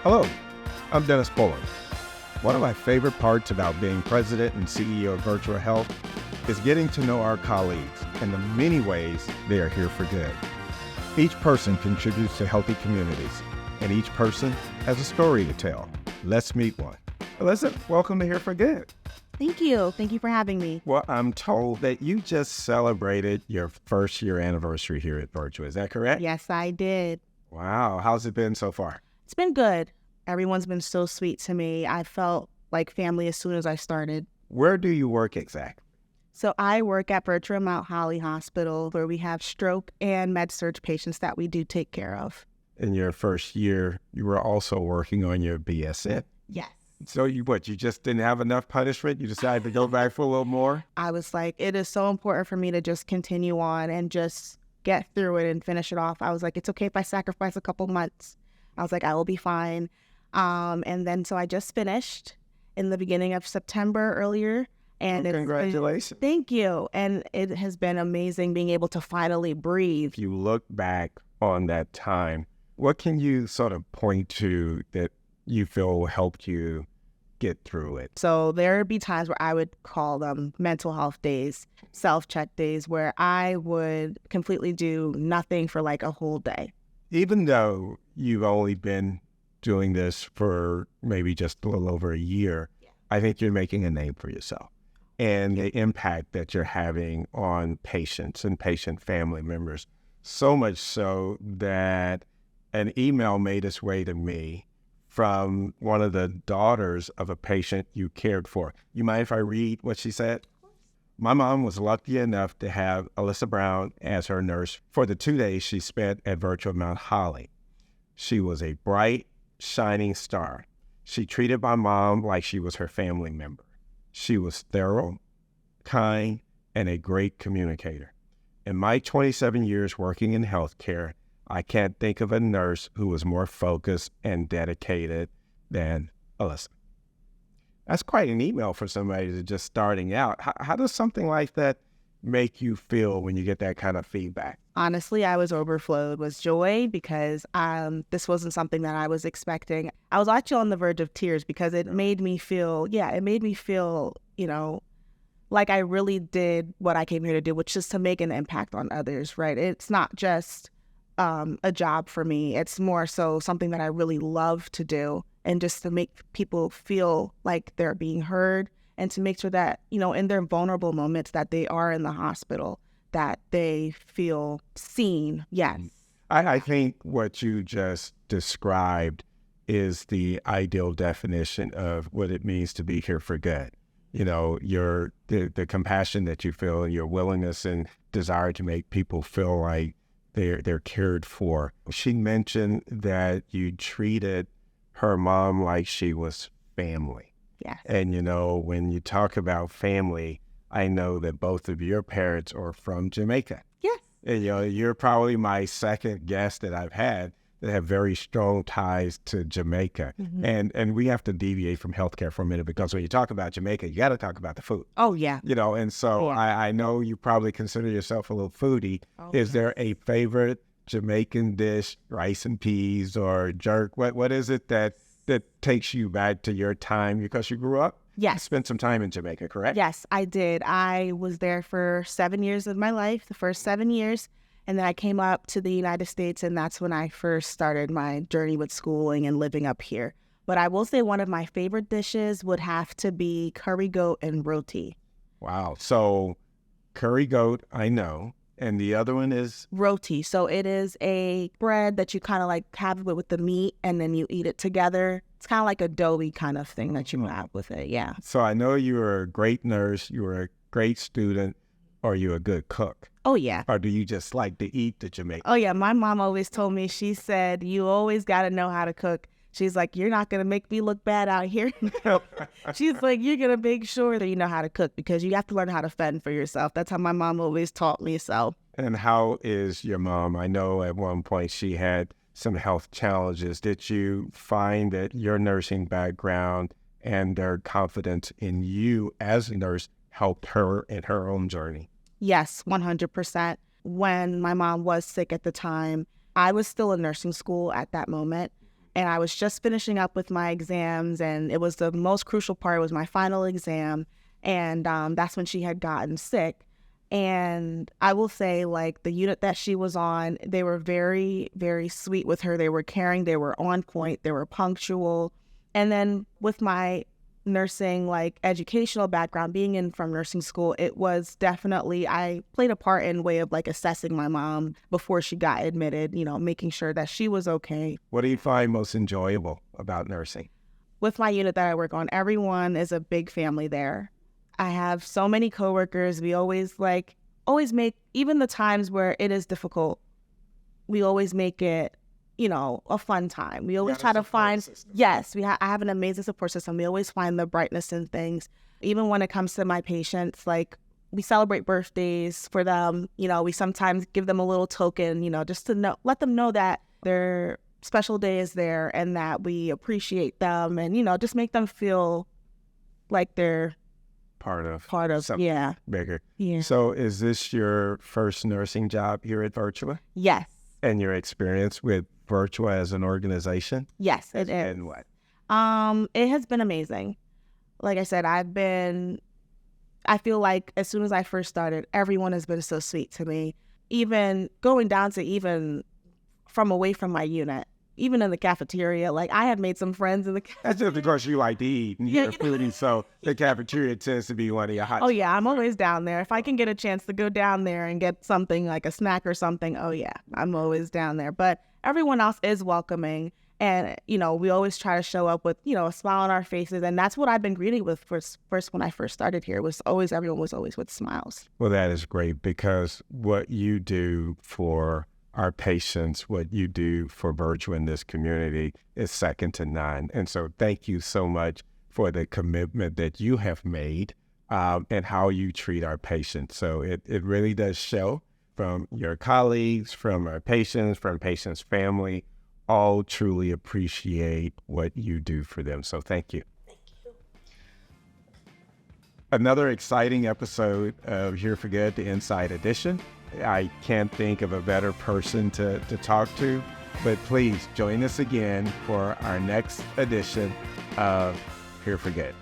Hello, I'm Dennis Pullin. One of my favorite parts about being president and CEO of Virtua Health is getting to know our colleagues and the many ways they are here for good. Each person contributes to healthy communities, and each person has a story to tell. Let's meet one. Alyssa, welcome to Here for Good. Thank you. Thank you for having me. Well, I'm told that you just celebrated your first year anniversary here at Virtua. Is that correct? Yes, I did. Wow. How's it been so far? It's been good. Everyone's been so sweet to me. I felt like family as soon as I started. Where do you work exactly? So I work at Virtua Mount Holly Hospital, where we have stroke and med-surg patients that we do take care of. In your first year, you were also working on your BSN. Yes. So you just didn't have enough punishment? You decided to go back for a little more? I was like, it is so important for me to just continue on and just get through it and finish it off. I was like, it's okay if I sacrifice a couple months. I was like, I will be fine. And then so I just finished in the beginning of September earlier. And congratulations. Thank you. And it has been amazing being able to finally breathe. If you look back on that time, what can you sort of point to that you feel helped you get through it? So there would be times where I would call them mental health days, self-check days, where I would completely do nothing for like a whole day. Even though you've only been doing this for maybe just a little over a year, I think you're making a name for yourself. And the impact that you're having on patients and patient family members, so much so that an email made its way to me from one of the daughters of a patient you cared for. You mind if I read what she said? My mom was lucky enough to have Alyssa Brown as her nurse for the 2 days she spent at Virtua Mount Holly. She was a bright, shining star. She treated my mom like she was her family member. She was thorough, kind, and a great communicator. In my 27 years working in healthcare, I can't think of a nurse who was more focused and dedicated than Alyssa. That's quite an email for somebody that's just starting out. How does something like that make you feel when you get that kind of feedback? Honestly, I was overflowed with joy because this wasn't something that I was expecting. I was actually on the verge of tears because it made me feel, like I really did what I came here to do, which is to make an impact on others, right? It's not just a job for me. It's more so something that I really love to do, and just to make people feel like they're being heard, and to make sure that, in their vulnerable moments that they are in the hospital, that they feel seen. Yes. I think what you just described is the ideal definition of what it means to be here for good. The compassion that you feel, your willingness and desire to make people feel like they're cared for. She mentioned that you treated her mom like she was family. Yes. And, when you talk about family, I know that both of your parents are from Jamaica. Yes. And, you're probably my second guest that I've had that have very strong ties to Jamaica. Mm-hmm. And we have to deviate from healthcare for a minute, because when you talk about Jamaica, you got to talk about the food. Oh, yeah. And so yeah. I know you probably consider yourself a little foodie. Oh, is there a favorite Jamaican dish, rice and peas or jerk? What is it that takes you back to your time because you grew up? Yes. You spent some time in Jamaica, correct? Yes, I did. I was there for 7 years of my life, the first 7 years. And then I came up to the United States, and that's when I first started my journey with schooling and living up here. But I will say one of my favorite dishes would have to be curry goat and roti. Wow. So curry goat, I know. And the other one is? Roti. So it is a bread that you kind of like have with the meat, and then you eat it together. It's kind of like a doughy kind of thing that you have with it, yeah. So I know you were a great nurse, you were a great student, or you a good cook? Oh, yeah. Or do you just like to eat the Jamaican? Oh, yeah. My mom always told me, she said, you always got to know how to cook. She's like, you're not going to make me look bad out here. She's like, you're going to make sure that you know how to cook, because you have to learn how to fend for yourself. That's how my mom always taught me. So. And how is your mom? I know at one point she had some health challenges. Did you find that your nursing background and their confidence in you as a nurse helped her in her own journey? Yes, 100%. When my mom was sick at the time, I was still in nursing school at that moment. And I was just finishing up with my exams, and it was the most crucial part. It was my final exam. And that's when she had gotten sick. And I will say, like, the unit that she was on, they were very, very sweet with her. They were caring. They were on point. They were punctual. And then with my nursing, like, educational background, being in from nursing school, it was definitely, I played a part in way of, like, assessing my mom before she got admitted, you know, making sure that she was okay. What do you find most enjoyable about nursing? With my unit that I work on, everyone is a big family there. I have so many coworkers. We always make, even the times where it is difficult, we always make it, you know, a fun time. We always try to find, yes, I have an amazing support system. We always find the brightness in things. Even when it comes to my patients, like, we celebrate birthdays for them. You know, we sometimes give them a little token, you know, just to let them know that their special day is there and that we appreciate them, and, you know, just make them feel like they're part of something bigger. Yeah. So is this your first nursing job here at Virtua? Yes. And your experience with Virtua as an organization? Yes, it is. And what? It has been amazing. Like I said, I feel like as soon as I first started, everyone has been so sweet to me. Even going down to even from away from my unit, even in the cafeteria, like, I have made some friends in the cafeteria. That's just because you like to eat and you're foodie, so the cafeteria tends to be one of your hot spots. Yeah, I'm always down there. If I can get a chance to go down there and get something like a snack or something, oh yeah, I'm always down there. But everyone else is welcoming. And, you know, we always try to show up with, you know, a smile on our faces. And that's what I've been greeted with first when I first started here. Everyone was always with smiles. Well, that is great, because what you do for our patients, what you do for Virtua in this community is second to none. And so thank you so much for the commitment that you have made and how you treat our patients. So it really does show from your colleagues, from our patients, from patients' family, all truly appreciate what you do for them. So thank you. Thank you. Another exciting episode of Here for Good, the Inside Edition. I can't think of a better person to talk to, but please join us again for our next edition of Here for Good.